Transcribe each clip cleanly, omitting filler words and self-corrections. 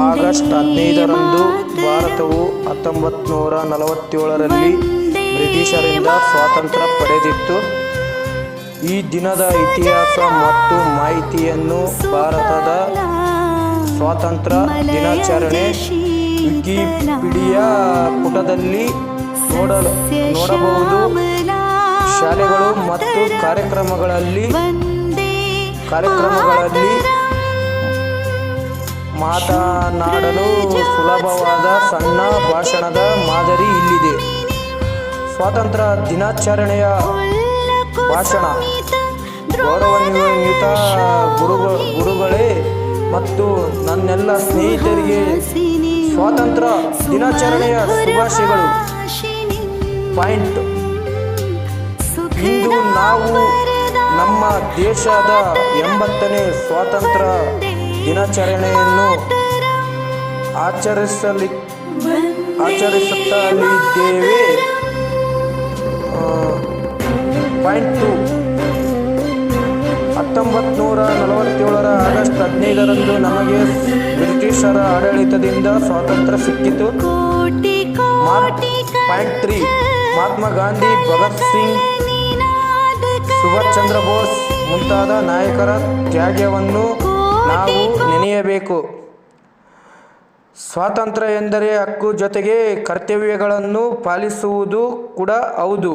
August 15ರಂದು ಭಾರತವು 1947ರಲ್ಲಿ ಬ್ರಿಟಿಷರಿಂದ ಸ್ವಾತಂತ್ರ್ಯ ಪಡೆದಿತ್ತು. ಈ ದಿನದ ಇತಿಹಾಸ ಮತ್ತು ಮಾಹಿತಿಯನ್ನು ಭಾರತದ ಸ್ವಾತಂತ್ರ್ಯ ದಿನಾಚರಣೆ ವಿಕಿಪೀಡಿಯಾ ಪುಟದಲ್ಲಿ ನೋಡಬಹುದು. ಶಾಲೆಗಳು ಮತ್ತು ಕಾರ್ಯಕ್ರಮಗಳಲ್ಲಿ ಮಾತನಾಡಲು ಸುಲಭವಾದ ಸಣ್ಣ ಭಾಷಣದ ಮಾದರಿ ಇಲ್ಲಿದೆ. ಸ್ವಾತಂತ್ರ್ಯ ದಿನಾಚರಣೆಯ ಭಾಷಣ. ಗೌರವಾನ್ವಿತ ಗುರುಗಳೇ ಮತ್ತು ನನ್ನೆಲ್ಲ ಸ್ನೇಹಿತರಿಗೆ ಸ್ವಾತಂತ್ರ್ಯ ದಿನಾಚರಣೆಯ ಶುಭಾಶಯಗಳು. ಪಾಯಿಂಟ್: ಇಂದು ನಾವು ನಮ್ಮ ದೇಶದ 80ನೇ ಸ್ವಾತಂತ್ರ್ಯ ದಿನಾಚರಣೆಯನ್ನು ಆಚರಿಸುತ್ತಲಿದ್ದೇವೆ. ಪಾಯಿಂಟ್ 2: 1947ರ ಆಗಸ್ಟ್ 15ರಂದು ನಮಗೆ ಬ್ರಿಟಿಷರ ಆಡಳಿತದಿಂದ ಸ್ವಾತಂತ್ರ್ಯ ಸಿಕ್ಕಿತು. ಪಾಯಿಂಟ್ 3: ಮಹಾತ್ಮ ಗಾಂಧಿ, ಭಗತ್ ಸಿಂಗ್, ಸುಭಾಷ್ ಚಂದ್ರ ಬೋಸ್ ಮುಂತಾದ ನಾಯಕರ ತ್ಯಾಗವನ್ನು ನಾವು ನೆನೆಯಬೇಕು. ಸ್ವಾತಂತ್ರ್ಯ ಎಂದರೆ ಹಕ್ಕು ಜೊತೆಗೆ ಕರ್ತವ್ಯಗಳನ್ನು ಪಾಲಿಸುವುದು ಕೂಡ ಹೌದು.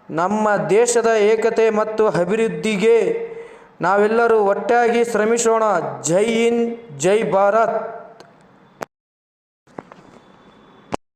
ನಮ್ಮ ದೇಶದ ಏಕತೆ ಮತ್ತು ಅಭಿವೃದ್ಧಿಗೆ ನಾವೆಲ್ಲರೂ ಒಟ್ಟಾಗಿ ಶ್ರಮಿಸೋಣ. ಜೈ ಹಿಂದ್, ಜೈ ಭಾರತ್.